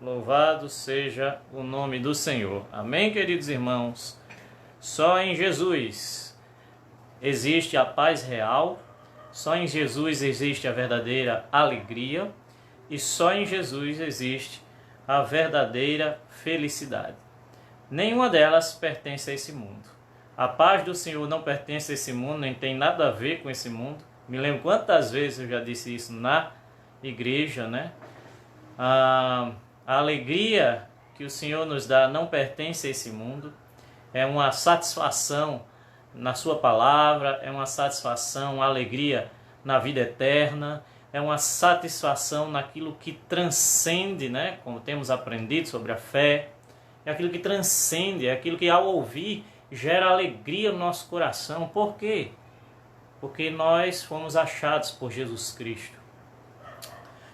Louvado seja o nome do Senhor. Amém, queridos irmãos? Só em Jesus existe a paz real, só em Jesus existe a verdadeira alegria e só em Jesus existe a verdadeira felicidade. Nenhuma delas pertence a esse mundo. A paz do Senhor não pertence a esse mundo, nem tem nada a ver com esse mundo. Me lembro quantas vezes eu já disse isso na igreja, né? A alegria que o Senhor nos dá não pertence a esse mundo. É uma satisfação na sua palavra, é uma satisfação, uma alegria na vida eterna, é uma satisfação naquilo que transcende, né? Como temos aprendido sobre a fé, é aquilo que transcende, é aquilo que ao ouvir gera alegria no nosso coração. Por quê? Porque nós fomos achados por Jesus Cristo.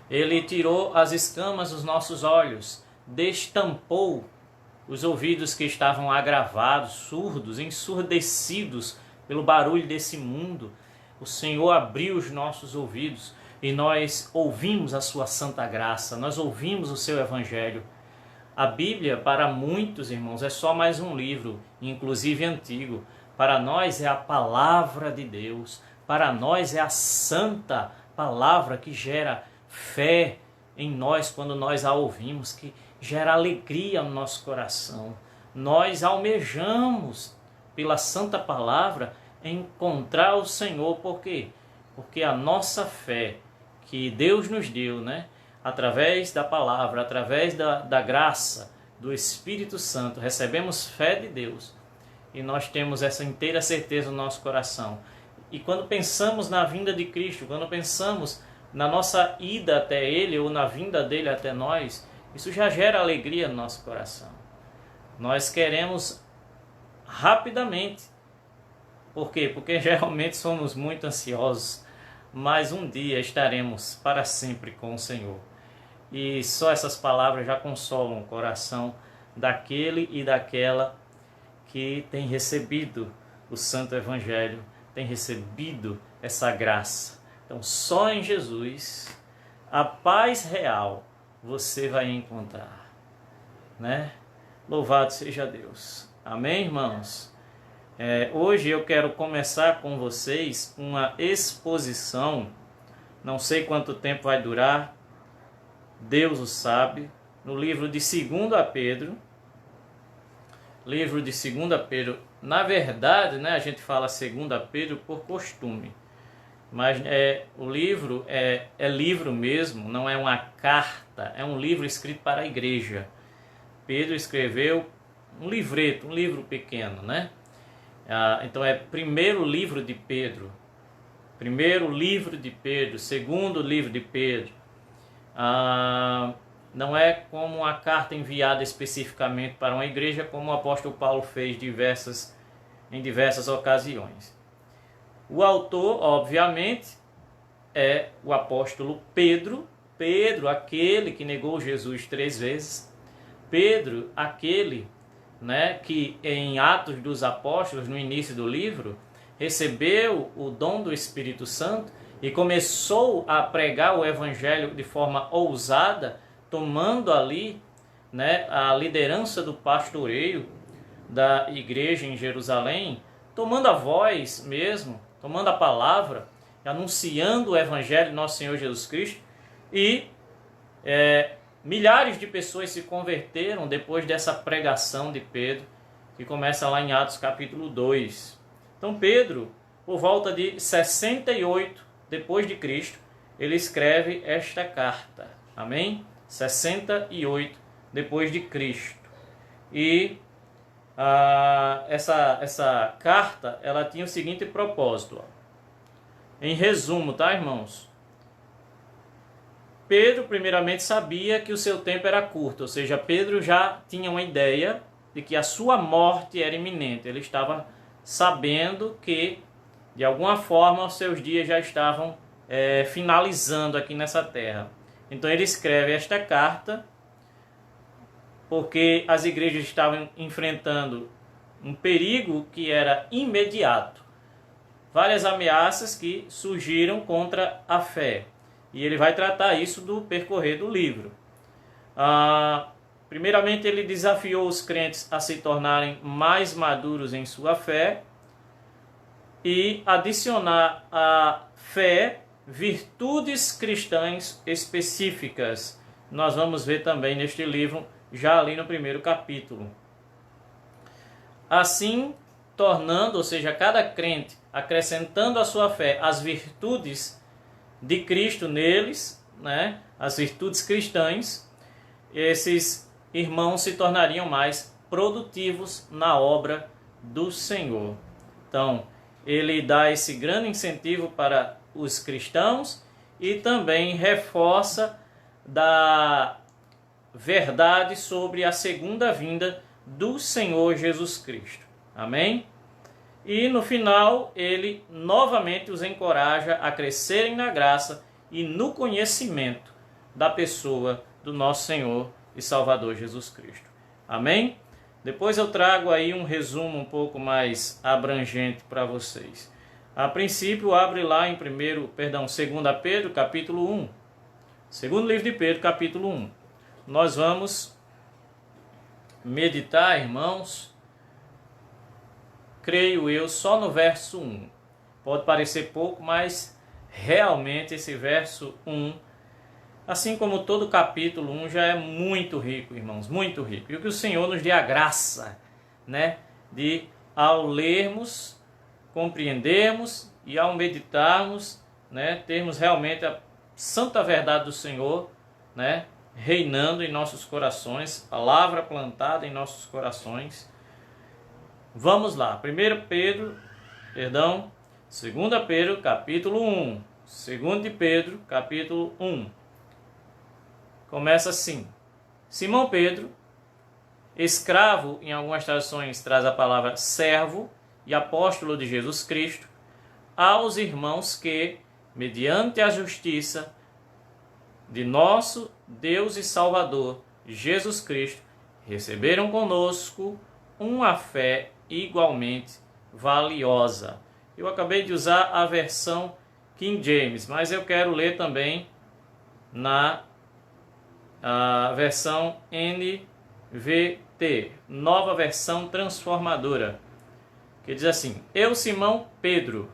Ele tirou as escamas dos nossos olhos, destampou os ouvidos que estavam agravados, surdos, ensurdecidos pelo barulho desse mundo. O Senhor abriu os nossos ouvidos e nós ouvimos a sua santa graça, nós ouvimos o seu evangelho. A Bíblia, para muitos irmãos, é só mais um livro, inclusive antigo. Para nós é a palavra de Deus, para nós é a santa palavra que gera fé em nós quando nós a ouvimos, que gera alegria no nosso coração. Nós almejamos, pela santa palavra, encontrar o Senhor. Por quê? Porque a nossa fé que Deus nos deu, né? Através da palavra, através da graça do Espírito Santo, recebemos fé de Deus e nós temos essa inteira certeza no nosso coração. E quando pensamos na vinda de Cristo, quando pensamos na nossa ida até Ele ou na vinda dele até nós, isso já gera alegria no nosso coração. Nós queremos rapidamente. Por quê? Porque geralmente somos muito ansiosos, mas um dia estaremos para sempre com o Senhor. E só essas palavras já consolam o coração daquele e daquela que tem recebido o Santo Evangelho, tem recebido essa graça. Então, só em Jesus, a paz real você vai encontrar, né? Louvado seja Deus. Amém, irmãos? Hoje eu quero começar com vocês uma exposição, não sei quanto tempo vai durar, Deus o sabe, no livro de 2 Pedro. Livro de 2 Pedro, na verdade, né, a gente fala 2 Pedro por costume, mas o livro é livro mesmo, não é uma carta, é um livro escrito para a igreja. Pedro escreveu um livreto, um livro pequeno, né? Então é primeiro livro de Pedro, primeiro livro de Pedro, segundo livro de Pedro. Não é como uma carta enviada especificamente para uma igreja, como o apóstolo Paulo fez em diversas ocasiões. O autor, obviamente, é o apóstolo Pedro. Pedro, aquele que negou Jesus 3 vezes. Pedro, aquele, né, que em Atos dos Apóstolos, no início do livro, recebeu o dom do Espírito Santo e começou a pregar o evangelho de forma ousada, tomando ali, né, a liderança do pastoreio da igreja em Jerusalém, tomando a voz mesmo, tomando a palavra, anunciando o evangelho de nosso Senhor Jesus Cristo, e milhares de pessoas se converteram depois dessa pregação de Pedro, que começa lá em Atos capítulo 2. Então Pedro, por volta de 68 depois de Cristo, ele escreve esta carta. Amém? 68 depois de Cristo. E essa carta, ela tinha o seguinte propósito. Em resumo, tá, irmãos? Pedro, primeiramente, sabia que o seu tempo era curto, ou seja, Pedro já tinha uma ideia de que a sua morte era iminente. Ele estava sabendo que, de alguma forma, os seus dias já estavam finalizando aqui nessa terra. Então ele escreve esta carta porque as igrejas estavam enfrentando um perigo que era imediato. Várias ameaças que surgiram contra a fé. E ele vai tratar isso do percorrer do livro. Primeiramente, ele desafiou os crentes a se tornarem mais maduros em sua fé e adicionar à fé virtudes cristãs específicas. Nós vamos ver também neste livro, já ali no primeiro capítulo. Assim, tornando, ou seja, cada crente acrescentando à sua fé as virtudes de Cristo neles, né, as virtudes cristãs, esses irmãos se tornariam mais produtivos na obra do Senhor. Então, ele dá esse grande incentivo para os cristãos e também reforça da verdade sobre a segunda vinda do Senhor Jesus Cristo. Amém? E no final, ele novamente os encoraja a crescerem na graça e no conhecimento da pessoa do nosso Senhor e Salvador Jesus Cristo. Amém? Depois eu trago aí um resumo um pouco mais abrangente para vocês. A princípio, abre lá em 2 Pedro, capítulo 1. Segundo livro de Pedro, capítulo 1. Nós vamos meditar, irmãos, creio eu, só no verso 1. Pode parecer pouco, mas realmente esse verso 1, assim como todo o capítulo 1, já é muito rico, irmãos, muito rico. E o que o Senhor nos dê a graça, né, de ao lermos, compreendermos e ao meditarmos, né, termos realmente a santa verdade do Senhor, né, reinando em nossos corações, palavra plantada em nossos corações. Vamos lá, 2 Pedro, 2 Pedro, capítulo 1. 2 de Pedro, capítulo 1. Começa assim: Simão Pedro, escravo, em algumas traduções traz a palavra servo, e apóstolo de Jesus Cristo, aos irmãos que, mediante a justiça de nosso Deus e Salvador, Jesus Cristo, receberam conosco uma fé igualmente valiosa. Eu acabei de usar a versão King James, mas eu quero ler também na versão NVT, Nova Versão Transformadora, que diz assim: Eu, Simão Pedro,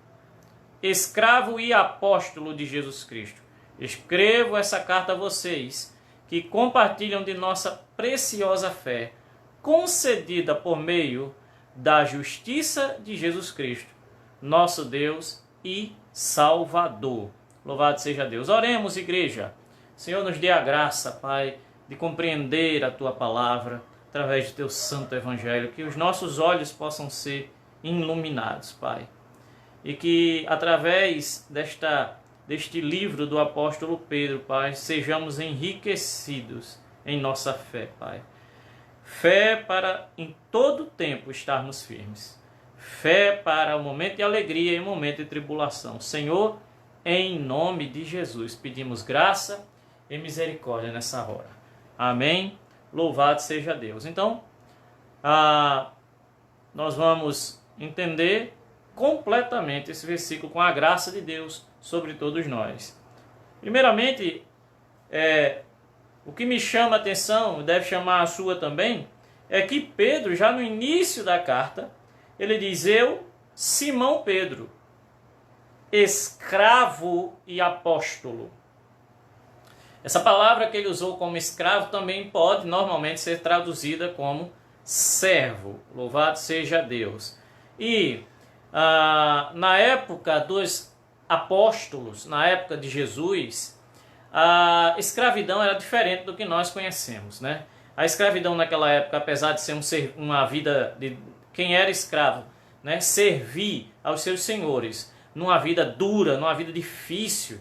escravo e apóstolo de Jesus Cristo, escrevo essa carta a vocês que compartilham de nossa preciosa fé, concedida por meio da justiça de Jesus Cristo, nosso Deus e Salvador. Louvado seja Deus. Oremos, igreja. Senhor, nos dê a graça, Pai, de compreender a Tua palavra através do Teu santo evangelho, que os nossos olhos possam ser iluminados, Pai, e que através deste livro do apóstolo Pedro, Pai, sejamos enriquecidos em nossa fé, Pai. Fé para em todo tempo estarmos firmes. Fé para o momento de alegria e o momento de tribulação. Senhor, em nome de Jesus, pedimos graça e misericórdia nessa hora. Amém? Louvado seja Deus. Então, nós vamos entender completamente esse versículo com a graça de Deus sobre todos nós. Primeiramente, o que me chama a atenção, deve chamar a sua também, é que Pedro, já no início da carta, ele diz: Eu, Simão Pedro, escravo e apóstolo. Essa palavra que ele usou como escravo também pode normalmente ser traduzida como servo. Louvado seja Deus. E na época dos apóstolos, na época de Jesus, a escravidão era diferente do que nós conhecemos, né? A escravidão naquela época, apesar de ser uma vida de quem era escravo, né, servir aos seus senhores numa vida dura, numa vida difícil,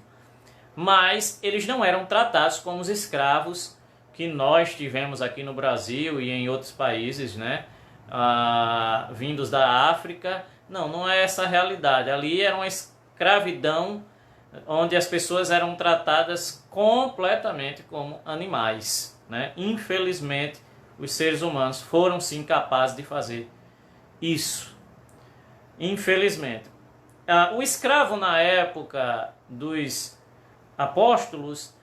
mas eles não eram tratados como os escravos que nós tivemos aqui no Brasil e em outros países, né, vindos da África. Não é essa a realidade. Ali era uma escravidão onde as pessoas eram tratadas completamente como animais, né? Infelizmente, os seres humanos foram sim capazes de fazer isso. Infelizmente. O escravo na época dos apóstolos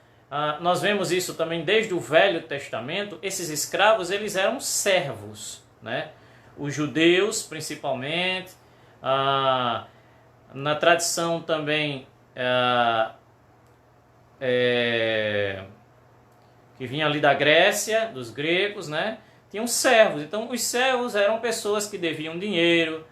Nós vemos isso também desde o Velho Testamento. Esses escravos, eles eram servos, né? Os judeus, principalmente, na tradição também que vinha ali da Grécia, dos gregos, né? Tinham servos. Então, os servos eram pessoas que deviam dinheiro,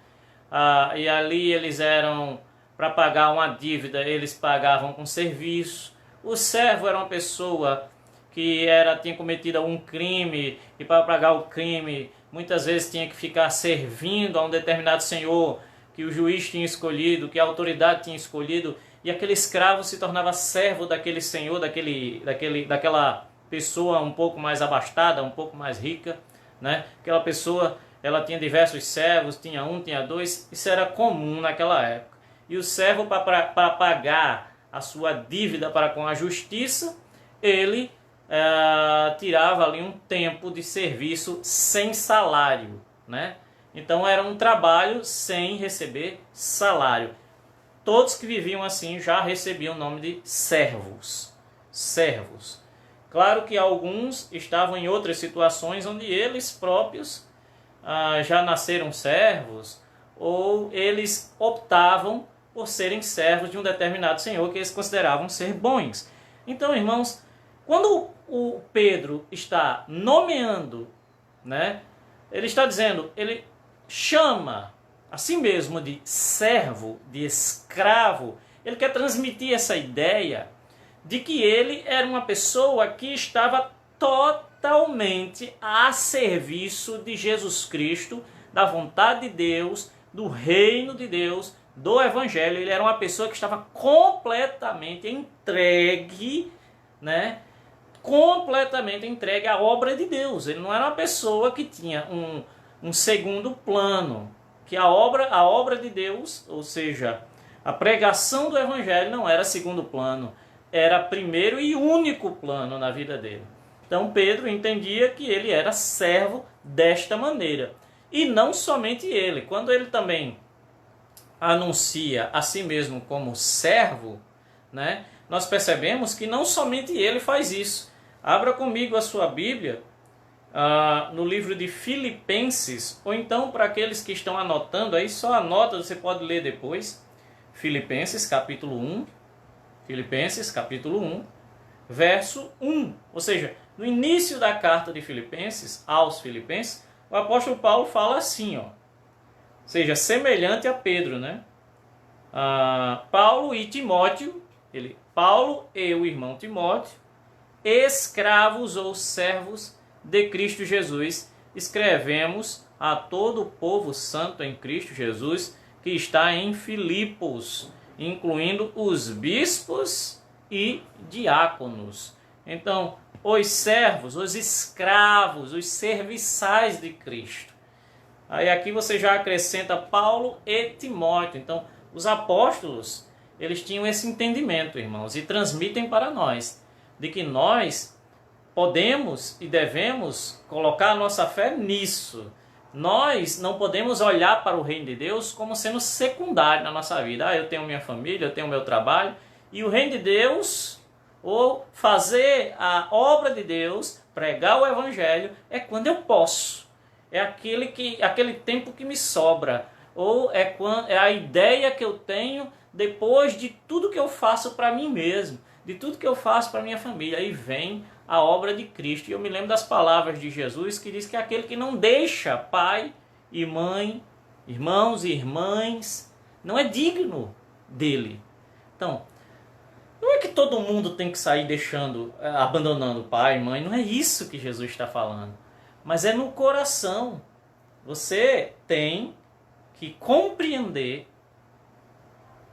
e ali eles eram, para pagar uma dívida, eles pagavam com serviço. O servo era uma pessoa que tinha cometido um crime, e para pagar o crime, muitas vezes tinha que ficar servindo a um determinado senhor que o juiz tinha escolhido, que a autoridade tinha escolhido, e aquele escravo se tornava servo daquele senhor, daquela pessoa um pouco mais abastada, um pouco mais rica, né? Aquela pessoa, ela tinha diversos servos, tinha um, tinha dois, isso era comum naquela época. E o servo, para pagar a sua dívida para com a justiça, ele tirava ali um tempo de serviço sem salário, né? Então era um trabalho sem receber salário. Todos que viviam assim já recebiam o nome de servos. Servos. Claro que alguns estavam em outras situações onde eles próprios já nasceram servos, ou eles optavam por serem servos de um determinado senhor que eles consideravam ser bons. Então, irmãos, quando o Pedro está nomeando, né, ele está dizendo, ele chama a si mesmo de servo, de escravo. Ele quer transmitir essa ideia de que ele era uma pessoa que estava totalmente a serviço de Jesus Cristo, da vontade de Deus, do reino de Deus, do Evangelho. Ele era uma pessoa que estava completamente entregue, né? Completamente entregue à obra de Deus. Ele não era uma pessoa que tinha um segundo plano, que a obra de Deus, ou seja, a pregação do Evangelho não era segundo plano, era primeiro e único plano na vida dele. Então Pedro entendia que ele era servo desta maneira. E não somente ele, quando ele também anuncia a si mesmo como servo, né, nós percebemos que não somente ele faz isso. Abra comigo a sua Bíblia no livro de Filipenses, ou então para aqueles que estão anotando aí, só anota, você pode ler depois. Filipenses capítulo 1, Filipenses capítulo 1, verso 1. Ou seja, no início da carta de Filipenses, aos Filipenses, o apóstolo Paulo fala assim, ó, ou seja, semelhante a Pedro, né? Paulo e Timóteo, Paulo e o irmão Timóteo, escravos ou servos de Cristo Jesus, escrevemos a todo o povo santo em Cristo Jesus, que está em Filipos, incluindo os bispos e diáconos. Então, os servos, os escravos, os serviçais de Cristo. Aí aqui você já acrescenta Paulo e Timóteo. Então, os apóstolos, eles tinham esse entendimento, irmãos, e transmitem para nós, de que nós podemos e devemos colocar a nossa fé nisso. Nós não podemos olhar para o reino de Deus como sendo secundário na nossa vida. Eu tenho minha família, eu tenho meu trabalho, e o reino de Deus, ou fazer a obra de Deus, pregar o Evangelho, é quando eu posso. É aquele tempo que me sobra, ou é a ideia que eu tenho depois de tudo que eu faço para mim mesmo, de tudo que eu faço para minha família. Aí vem a obra de Cristo. E eu me lembro das palavras de Jesus, que diz que aquele que não deixa pai e mãe, irmãos e irmãs, não é digno dele. Então, não é que todo mundo tem que sair abandonando pai e mãe, não é isso que Jesus está falando. Mas é no coração. Você tem que compreender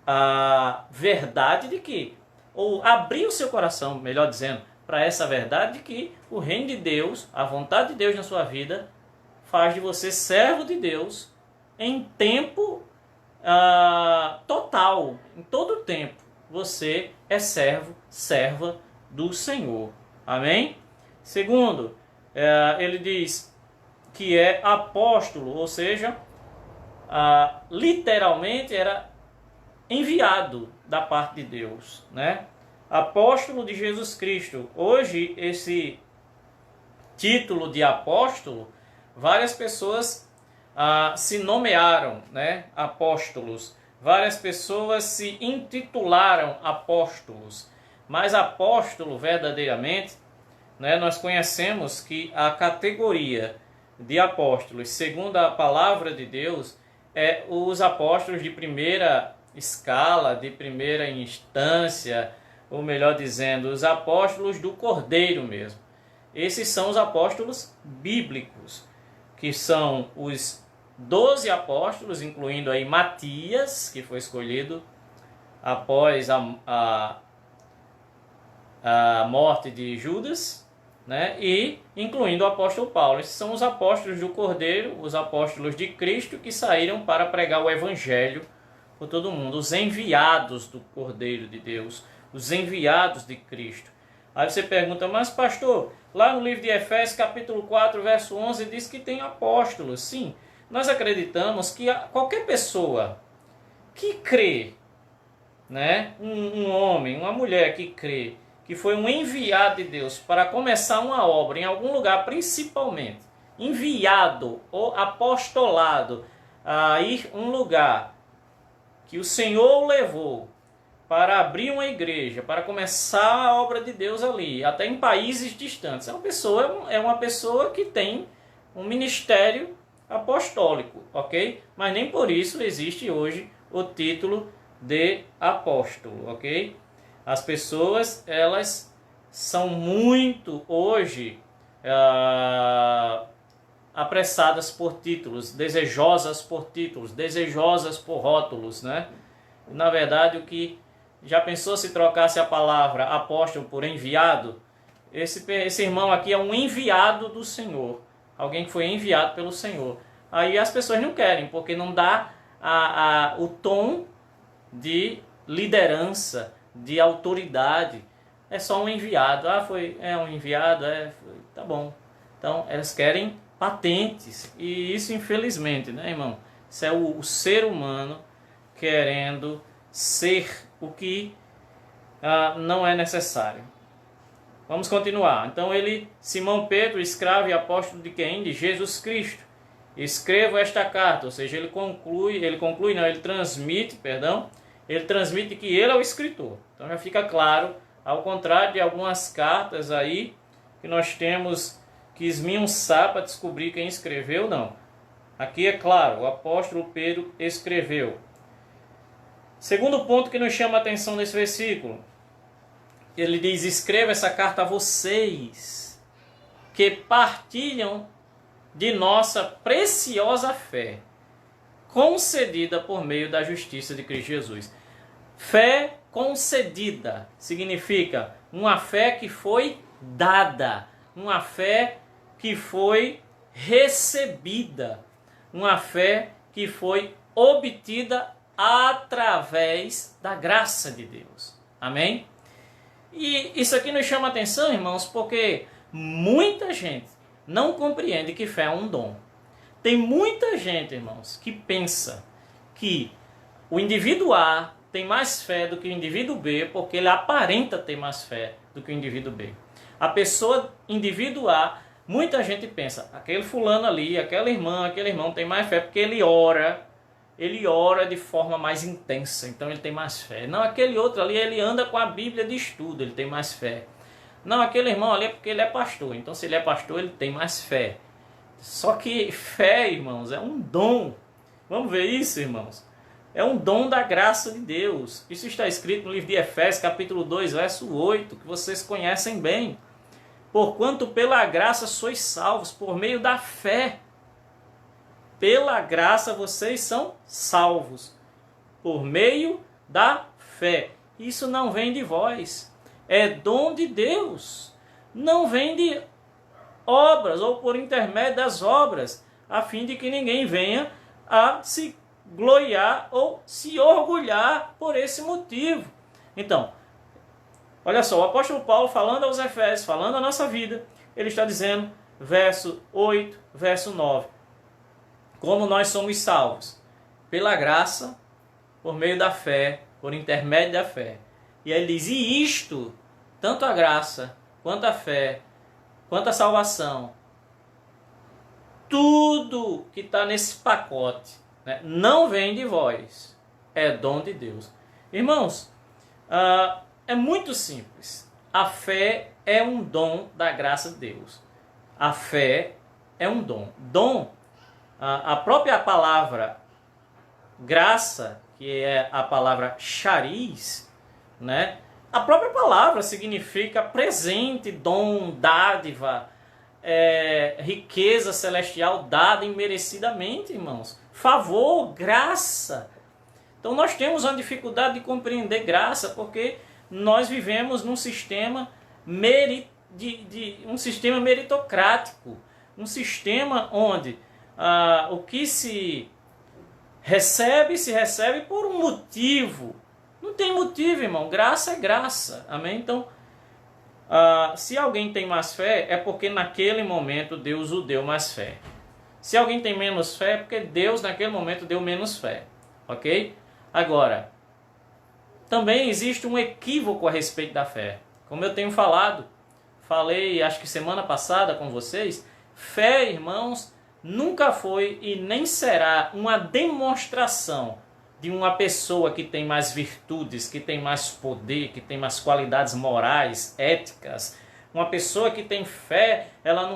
a verdade de que, ou abrir o seu coração, melhor dizendo, para essa verdade de que o reino de Deus, a vontade de Deus na sua vida, faz de você servo de Deus em tempo total, em todo o tempo. Você é serva do Senhor. Amém? Segundo, ele diz que é apóstolo, ou seja, literalmente era enviado da parte de Deus, né? apóstolo de Jesus Cristo. Hoje, esse título de apóstolo, várias pessoas se nomearam, né, apóstolos. Várias pessoas se intitularam apóstolos. Mas apóstolo, verdadeiramente, né, nós conhecemos que a categoria de apóstolos, segundo a palavra de Deus, é os apóstolos de primeira escala, de primeira instância, ou melhor dizendo, os apóstolos do Cordeiro mesmo. Esses são os apóstolos bíblicos, que são os 12 apóstolos, incluindo aí Matias, que foi escolhido após a morte de Judas, né? E incluindo o apóstolo Paulo. Esses são os apóstolos do Cordeiro, os apóstolos de Cristo que saíram para pregar o Evangelho por todo mundo, os enviados do Cordeiro de Deus, os enviados de Cristo. Aí você pergunta, mas pastor, lá no livro de Efésios capítulo 4, verso 11, diz que tem apóstolos. Sim, nós acreditamos que qualquer pessoa que crê, né, um homem, uma mulher que crê, que foi um enviado de Deus para começar uma obra em algum lugar, principalmente enviado ou apostolado a ir um lugar que o Senhor o levou para abrir uma igreja, para começar a obra de Deus ali, até em países distantes. É uma pessoa que tem um ministério apostólico, ok? Mas nem por isso existe hoje o título de apóstolo, ok? As pessoas, elas são muito hoje apressadas por títulos, desejosas por títulos, desejosas por rótulos, né? Na verdade, o que já pensou se trocasse a palavra apóstolo por enviado? Esse irmão aqui é um enviado do Senhor, alguém que foi enviado pelo Senhor. Aí as pessoas não querem, porque não dá o tom de liderança, de autoridade. É só um enviado. É um enviado, tá bom. Então, elas querem patentes. E isso, infelizmente, né, irmão? Isso é o ser humano querendo ser o que não é necessário. Vamos continuar. Então, Simão Pedro, escravo e apóstolo de quem? De Jesus Cristo. Escrevo esta carta, ou seja, ele transmite que ele é o escritor. Então já fica claro, ao contrário de algumas cartas aí, que nós temos que esmiuçar para descobrir quem escreveu, não. Aqui é claro, o apóstolo Pedro escreveu. Segundo ponto que nos chama a atenção nesse versículo, ele diz, escreva essa carta a vocês, que partilham de nossa preciosa fé, concedida por meio da justiça de Cristo Jesus. Fé concedida significa uma fé que foi dada, uma fé que foi recebida, uma fé que foi obtida através da graça de Deus. Amém? E isso aqui nos chama a atenção, irmãos, porque muita gente não compreende que fé é um dom. Tem muita gente, irmãos, que pensa que o indivíduo A tem mais fé do que o indivíduo B, porque ele aparenta ter mais fé do que o indivíduo B. A pessoa, indivíduo A, muita gente pensa, aquele fulano ali, aquele irmão tem mais fé porque ele ora de forma mais intensa, então ele tem mais fé. Não, aquele outro ali, ele anda com a Bíblia de estudo, ele tem mais fé. Não, aquele irmão ali é porque ele é pastor, então se ele é pastor, ele tem mais fé. Só que fé, irmãos, é um dom. Vamos ver isso, irmãos? É um dom da graça de Deus. Isso está escrito no livro de Efésios, capítulo 2, verso 8, que vocês conhecem bem. Porquanto pela graça sois salvos, por meio da fé. Pela graça vocês são salvos, por meio da fé. Isso não vem de vós, é dom de Deus. Não vem de obras ou por intermédio das obras, a fim de que ninguém venha a se gloriar ou se orgulhar por esse motivo. Então, olha só, o apóstolo Paulo falando aos Efésios, falando a nossa vida, ele está dizendo, verso 8, verso 9, como nós somos salvos? Pela graça, por meio da fé, por intermédio da fé. E aí ele diz, e isto, tanto a graça, quanto a fé, quanto a salvação, tudo que está nesse pacote, né, não vem de vós, é dom de Deus. Irmãos, é muito simples. A fé é um dom da graça de Deus. A fé é um dom. Dom, a própria palavra graça, que é a palavra charis, né? A própria palavra significa presente, dom, dádiva, riqueza celestial dada imerecidamente, irmãos. Favor, graça. Então nós temos uma dificuldade de compreender graça, porque nós vivemos num sistema um sistema meritocrático, um sistema onde o que se recebe por um motivo. Não tem motivo, irmão. Graça é graça. Amém? Então, se alguém tem mais fé, é porque naquele momento Deus o deu mais fé. Se alguém tem menos fé, é porque Deus naquele momento deu menos fé. Ok? Agora, também existe um equívoco a respeito da fé. Como eu tenho falei acho que semana passada com vocês, fé, irmãos, nunca foi e nem será uma demonstração de uma pessoa que tem mais virtudes, que tem mais poder, que tem mais qualidades morais, éticas. Uma pessoa que tem fé, ela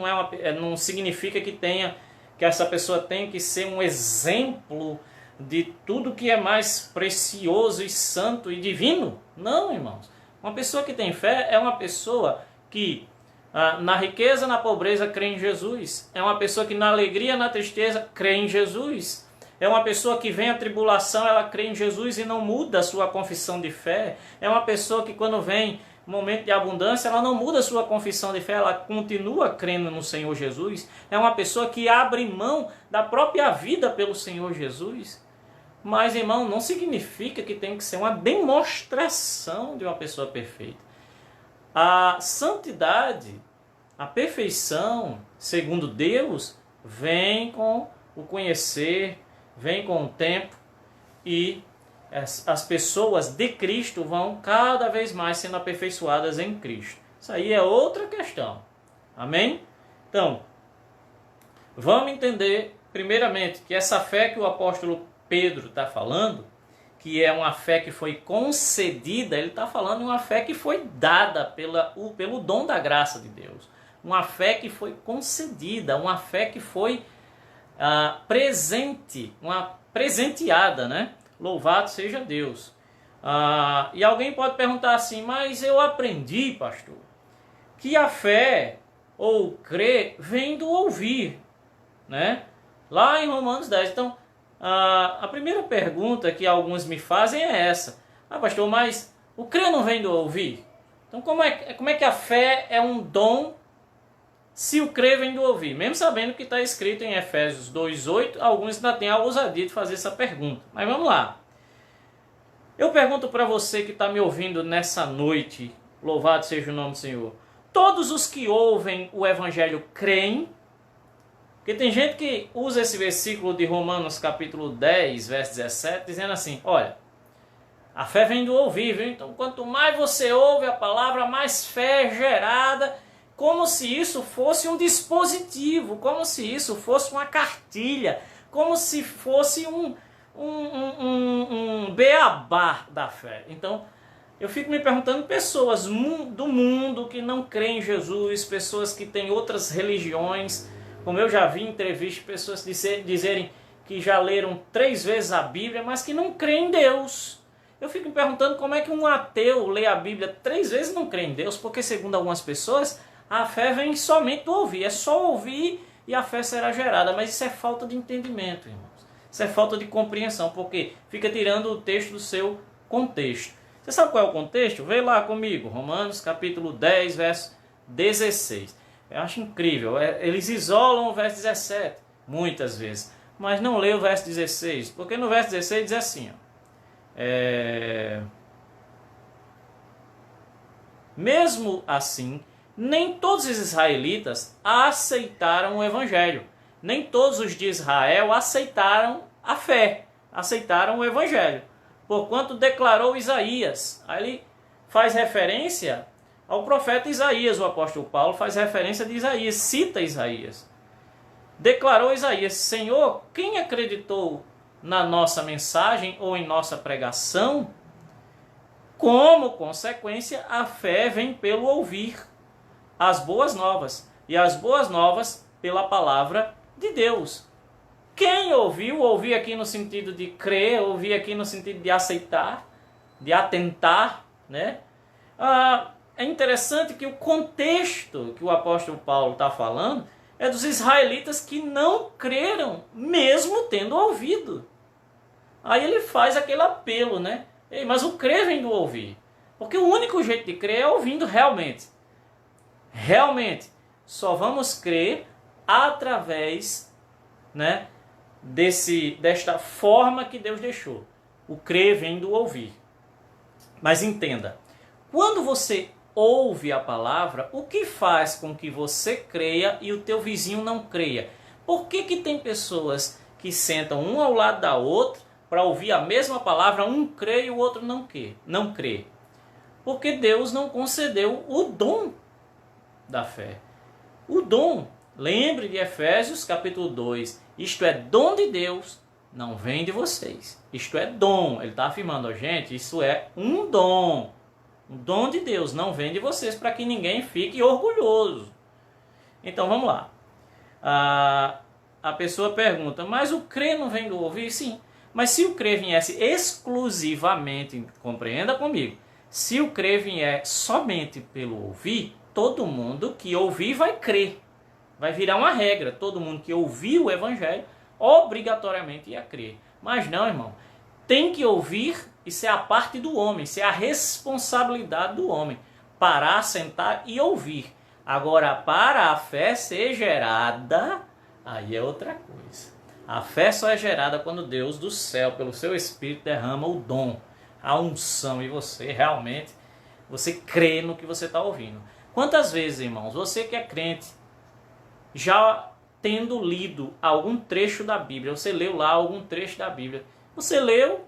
não significa que essa pessoa tem que ser um exemplo de tudo que é mais precioso e santo e divino. Não, irmãos. Uma pessoa que tem fé é uma pessoa que na riqueza, na pobreza, crê em Jesus. É uma pessoa que na alegria, na tristeza, crê em Jesus. É uma pessoa que vem a tribulação, ela crê em Jesus e não muda a sua confissão de fé. É uma pessoa que quando vem momento de abundância, ela não muda a sua confissão de fé, ela continua crendo no Senhor Jesus. É uma pessoa que abre mão da própria vida pelo Senhor Jesus. Mas, irmão, não significa que tem que ser uma demonstração de uma pessoa perfeita. A santidade, a perfeição, segundo Deus, vem com o conhecer, vem com o tempo, e as pessoas de Cristo vão cada vez mais sendo aperfeiçoadas em Cristo. Isso aí é outra questão. Amém? Então, vamos entender, primeiramente, que essa fé que o apóstolo Pedro está falando, que é uma fé que foi concedida, ele está falando de uma fé que foi dada pelo dom da graça de Deus. Uma fé que foi concedida, uma fé que foi presente, uma presenteada, né? Louvado seja Deus. E alguém pode perguntar assim, mas eu aprendi, pastor, que a fé ou crer vem do ouvir, né? Lá em Romanos 10. Então, a primeira pergunta que alguns me fazem é essa. Pastor, mas o crer não vem do ouvir? Então, como é que a fé é um dom se o crer vem do ouvir? Mesmo sabendo que está escrito em Efésios 2,8, alguns ainda têm a ousadia de fazer essa pergunta. Mas vamos lá. Eu pergunto para você que está me ouvindo nessa noite, louvado seja o nome do Senhor. Todos os que ouvem o Evangelho creem? Porque tem gente que usa esse versículo de Romanos capítulo 10, verso 17, dizendo assim, olha, a fé vem do ouvir, viu? Então quanto mais você ouve a palavra, mais fé é gerada, como se isso fosse um dispositivo, como se isso fosse uma cartilha, como se fosse um beabá da fé. Então, eu fico me perguntando, pessoas do mundo que não creem em Jesus, pessoas que têm outras religiões, como eu já vi em entrevistas, pessoas dizerem que já leram 3 vezes a Bíblia, mas que não creem em Deus. Eu fico me perguntando como é que um ateu lê a Bíblia 3 vezes e não crê em Deus, porque segundo algumas pessoas, a fé vem somente do ouvir. É só ouvir e a fé será gerada. Mas isso é falta de entendimento, irmãos. Isso é falta de compreensão, porque fica tirando o texto do seu contexto. Você sabe qual é o contexto? Vê lá comigo, Romanos capítulo 10, verso 16. Eu acho incrível. Eles isolam o verso 17, muitas vezes. Mas não lê o verso 16, porque no verso 16 diz assim, ó, mesmo assim, nem todos os israelitas aceitaram o Evangelho. Nem todos os de Israel aceitaram a fé, aceitaram o Evangelho. Porquanto declarou Isaías. Aí ele faz referência ao profeta Isaías. O apóstolo Paulo faz referência de Isaías, cita Isaías. Declarou Isaías: Senhor, quem acreditou na nossa mensagem ou em nossa pregação? Como consequência, a fé vem pelo ouvir as boas novas, e as boas novas pela palavra de Deus. Quem ouviu, ouvir aqui no sentido de crer, ouvir aqui no sentido de aceitar, de atentar, né? É interessante que o contexto que o apóstolo Paulo está falando é dos israelitas que não creram, mesmo tendo ouvido. Aí ele faz aquele apelo, né? Ei, mas o crer vem do ouvir. Porque o único jeito de crer é ouvindo realmente. Realmente, só vamos crer através, né, desta forma que Deus deixou. O crer vem do ouvir. Mas entenda, quando você ouve a palavra, o que faz com que você creia e o teu vizinho não creia? Por que tem pessoas que sentam um ao lado da outra para ouvir a mesma palavra, um crê e o outro não crê? Porque Deus não concedeu o dom da fé. O dom, lembre de Efésios capítulo 2, isto é dom de Deus, não vem de vocês. Isto é dom, ele está afirmando a gente, isso é um dom de Deus, não vem de vocês, para que ninguém fique orgulhoso. Então vamos lá. A pessoa pergunta, mas o crer não vem do ouvir? Sim, mas se o crer viesse exclusivamente, compreenda comigo, se o crer vier somente pelo ouvir, todo mundo que ouvir vai crer. Vai virar uma regra. Todo mundo que ouvir o evangelho, obrigatoriamente ia crer. Mas não, irmão. Tem que ouvir, isso é a parte do homem, isso é a responsabilidade do homem. Parar, sentar e ouvir. Agora, para a fé ser gerada, aí é outra coisa. A fé só é gerada quando Deus do céu, pelo seu Espírito, derrama o dom, a unção, e você realmente, você crê no que você está ouvindo. Quantas vezes, irmãos, você que é crente, já tendo lido algum trecho da Bíblia, você leu lá algum trecho da Bíblia, você leu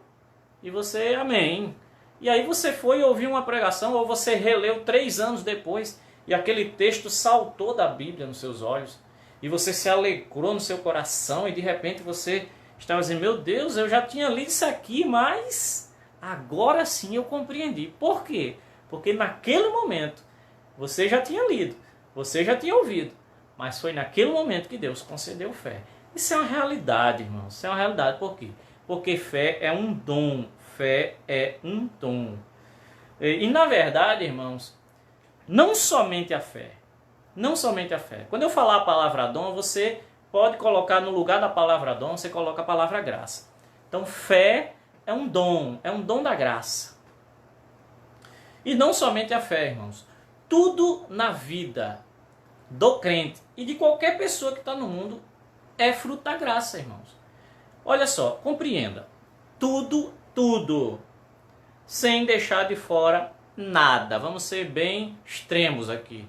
e você, amém. E aí você foi ouvir uma pregação, ou você releu 3 anos depois, e aquele texto saltou da Bíblia nos seus olhos, e você se alegrou no seu coração, e de repente você estava dizendo, meu Deus, eu já tinha lido isso aqui, mas agora sim eu compreendi. Por quê? Porque naquele momento, você já tinha lido, você já tinha ouvido, mas foi naquele momento que Deus concedeu fé. Isso é uma realidade, irmão. Isso é uma realidade. Por quê? Porque fé é um dom. Fé é um dom. E na verdade, irmãos, não somente a fé. Não somente a fé. Quando eu falar a palavra dom, você pode colocar no lugar da palavra dom, você coloca a palavra graça. Então, fé é um dom da graça. E não somente a fé, irmãos. Tudo na vida do crente e de qualquer pessoa que está no mundo é fruto da graça, irmãos. Olha só, compreenda. Tudo, sem deixar de fora nada. Vamos ser bem extremos aqui.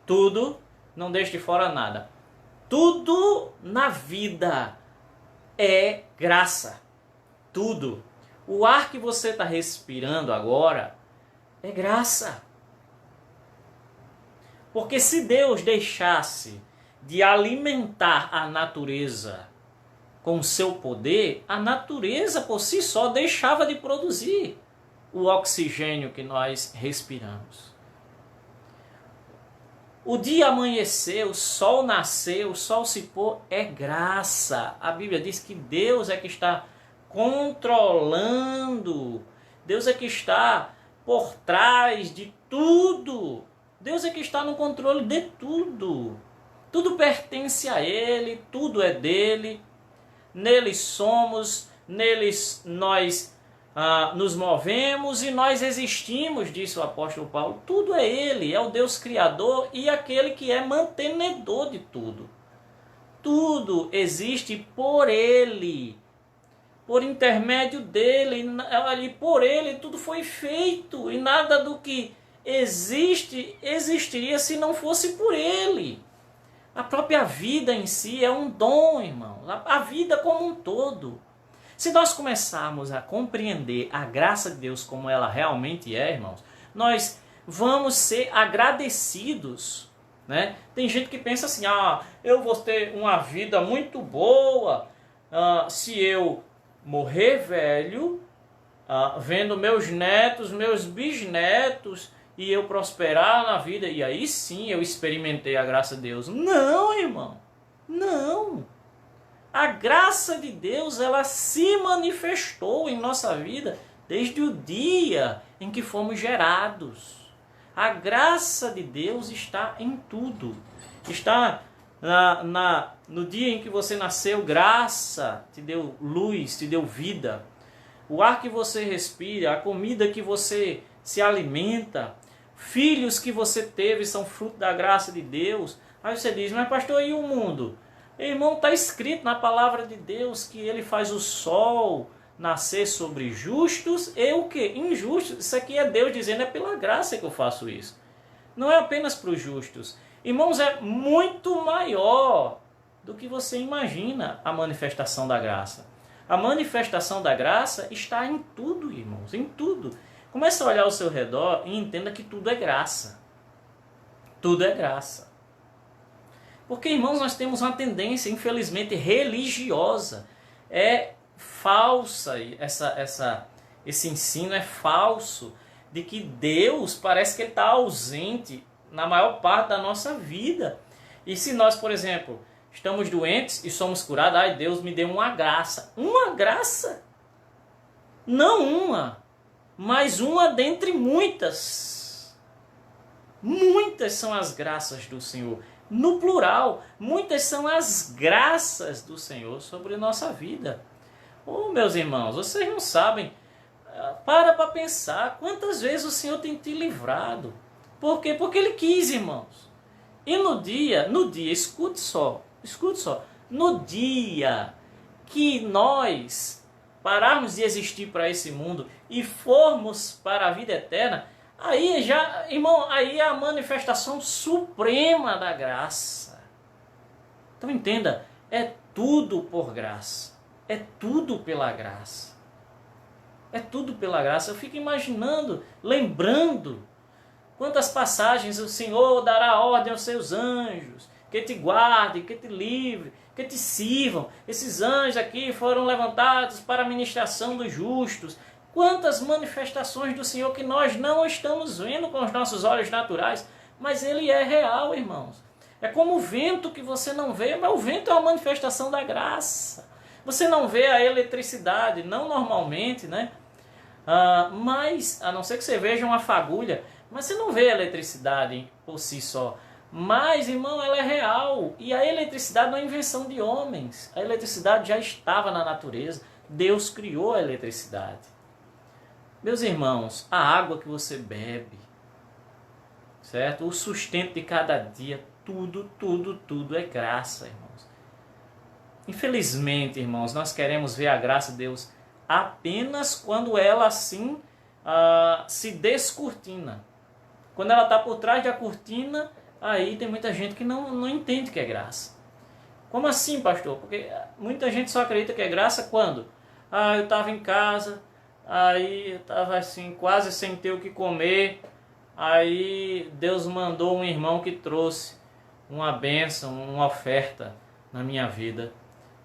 Tudo, não deixe de fora nada. Tudo na vida é graça. Tudo. O ar que você está respirando agora é graça. Porque se Deus deixasse de alimentar a natureza com o seu poder, a natureza por si só deixava de produzir o oxigênio que nós respiramos. O dia amanhecer, o sol nascer, o sol se pôr, é graça. A Bíblia diz que Deus é que está controlando, Deus é que está por trás de tudo. Deus é que está no controle de tudo. Tudo pertence a Ele, tudo é dele. Nele somos, neles nós nos movemos e nós existimos, disse o apóstolo Paulo. Tudo é Ele, é o Deus Criador e aquele que é mantenedor de tudo. Tudo existe por Ele, por intermédio dele, ali por Ele tudo foi feito e nada do que existiria se não fosse por Ele. A própria vida em si é um dom, irmão. A vida como um todo. Se nós começarmos a compreender a graça de Deus como ela realmente é, irmãos, nós vamos ser agradecidos, né? Tem gente que pensa assim, eu vou ter uma vida muito boa se eu morrer velho, vendo meus netos, meus bisnetos, e eu prosperar na vida, e aí sim eu experimentei a graça de Deus. Não, irmão, não. A graça de Deus, ela se manifestou em nossa vida desde o dia em que fomos gerados. A graça de Deus está em tudo. Está no dia em que você nasceu, graça te deu luz, te deu vida. O ar que você respira, a comida que você se alimenta, filhos que você teve são fruto da graça de Deus. Aí você diz, mas pastor, e o mundo? Irmão, está escrito na palavra de Deus que ele faz o sol nascer sobre justos e o que? Injustos. Isso aqui é Deus dizendo, é pela graça que eu faço isso. Não é apenas para os justos. Irmãos, é muito maior do que você imagina a manifestação da graça. A manifestação da graça está em tudo, irmãos, em tudo. Comece a olhar ao seu redor e entenda que tudo é graça. Tudo é graça. Porque, irmãos, nós temos uma tendência, infelizmente, religiosa. É falsa, esse ensino é falso, de que Deus parece que ele está ausente na maior parte da nossa vida. E se nós, por exemplo, estamos doentes e somos curados, ai, Deus me deu uma graça. Uma graça? Não uma, mas uma dentre muitas. Muitas são as graças do Senhor. No plural, muitas são as graças do Senhor sobre a nossa vida. Meus irmãos, vocês não sabem, para pensar quantas vezes o Senhor tem te livrado. Por quê? Porque Ele quis, irmãos. E no dia, escute só, no dia que nós pararmos de existir para esse mundo e formos para a vida eterna, aí já, irmão, aí é a manifestação suprema da graça. Então entenda, é tudo por graça. É tudo pela graça. É tudo pela graça. Eu fico imaginando, lembrando, quantas passagens o Senhor dará ordem aos seus anjos, que te guardem, que te livrem, que te sirvam. Esses anjos aqui foram levantados para a ministração dos justos. Quantas manifestações do Senhor que nós não estamos vendo com os nossos olhos naturais, mas Ele é real, irmãos. É como o vento que você não vê, mas o vento é uma manifestação da graça. Você não vê a eletricidade, não normalmente, né? Mas, a não ser que você veja uma fagulha, mas você não vê a eletricidade por si só. Mas, irmão, ela é real. E a eletricidade não é invenção de homens. A eletricidade já estava na natureza. Deus criou a eletricidade. Meus irmãos, a água que você bebe, certo? O sustento de cada dia, tudo é graça, irmãos. Infelizmente, irmãos, nós queremos ver a graça de Deus apenas quando ela assim se descortina. Quando ela está por trás da cortina, aí tem muita gente que não entende que é graça. Como assim, pastor? Porque muita gente só acredita que é graça quando? Eu estava em casa, aí eu estava assim, quase sem ter o que comer, aí Deus mandou um irmão que trouxe uma bênção, uma oferta na minha vida.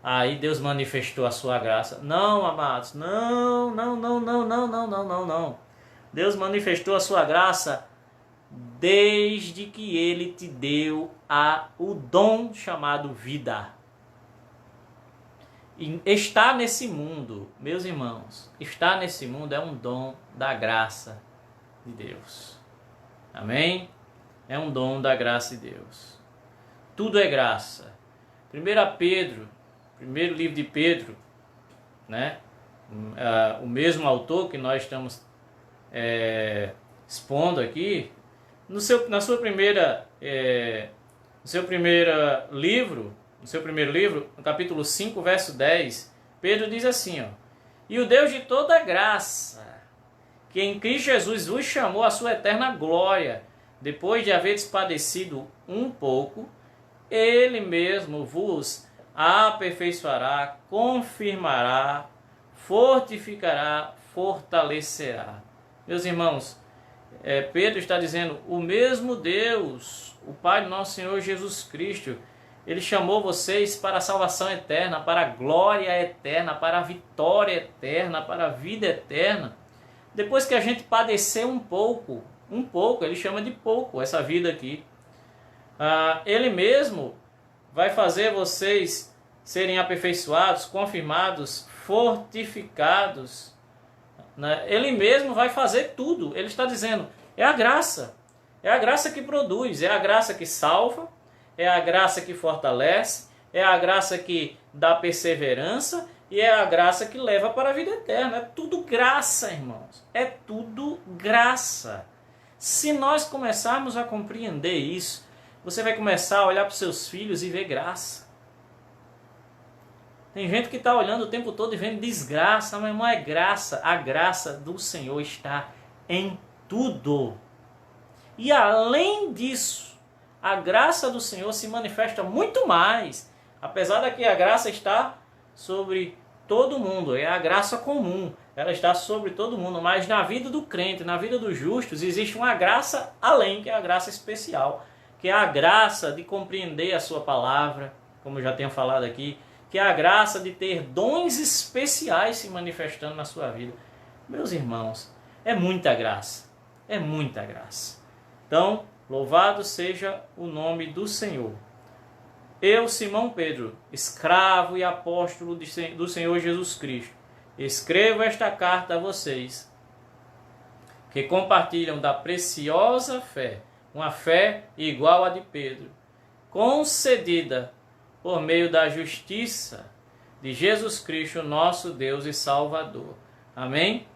Aí Deus manifestou a sua graça. Não, amados, não. Deus manifestou a sua graça desde que Ele te deu o dom chamado vida. E estar nesse mundo, meus irmãos, estar nesse mundo é um dom da graça de Deus. Amém? É um dom da graça de Deus. Tudo é graça. 1 Pedro, primeiro livro de Pedro, né? O mesmo autor que nós estamos expondo aqui, no seu primeiro livro, no capítulo 5, verso 10, Pedro diz assim, e o Deus de toda graça, que em Cristo Jesus vos chamou à sua eterna glória, depois de haveres padecido um pouco, Ele mesmo vos aperfeiçoará, confirmará, fortificará, fortalecerá. Meus irmãos, Pedro está dizendo, o mesmo Deus, o Pai do nosso Senhor Jesus Cristo, Ele chamou vocês para a salvação eterna, para a glória eterna, para a vitória eterna, para a vida eterna. Depois que a gente padecer um pouco, Ele chama de pouco essa vida aqui, Ele mesmo vai fazer vocês serem aperfeiçoados, confirmados, fortificados, né? Ele mesmo vai fazer tudo. Ele está dizendo, é a graça que produz, é a graça que salva, é a graça que fortalece, é a graça que dá perseverança e é a graça que leva para a vida eterna. É tudo graça, irmãos, é tudo graça. Se nós começarmos a compreender isso, você vai começar a olhar para os seus filhos e ver graça. Tem gente que está olhando o tempo todo e vendo desgraça, mas irmão, é graça. A graça do Senhor está em tudo. E além disso, a graça do Senhor se manifesta muito mais. Apesar de que a graça está sobre todo mundo, é a graça comum. Ela está sobre todo mundo, mas na vida do crente, na vida dos justos, existe uma graça além, que é a graça especial. Que é a graça de compreender a sua palavra, como eu já tenho falado aqui, que é a graça de ter dons especiais se manifestando na sua vida. Meus irmãos, é muita graça, é muita graça. Então, louvado seja o nome do Senhor. Eu, Simão Pedro, escravo e apóstolo do Senhor Jesus Cristo, escrevo esta carta a vocês, que compartilham da preciosa fé, uma fé igual à de Pedro, concedida por meio da justiça de Jesus Cristo, nosso Deus e Salvador. Amém?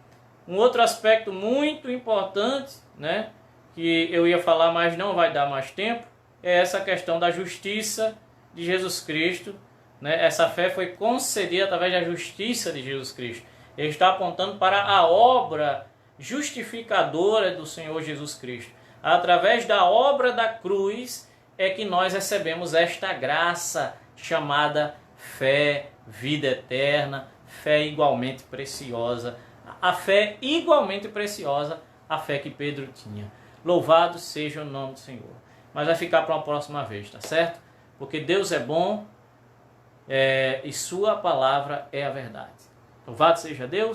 Um outro aspecto muito importante, né, que eu ia falar, mas não vai dar mais tempo, é essa questão da justiça de Jesus Cristo. Né? Essa fé foi concedida através da justiça de Jesus Cristo. Ele está apontando para a obra justificadora do Senhor Jesus Cristo. Através da obra da cruz é que nós recebemos esta graça chamada fé, vida eterna, fé igualmente preciosa. A fé igualmente preciosa, a fé que Pedro tinha. Louvado seja o nome do Senhor. Mas vai ficar para uma próxima vez, tá certo? Porque Deus é bom e sua palavra é a verdade. Louvado seja Deus.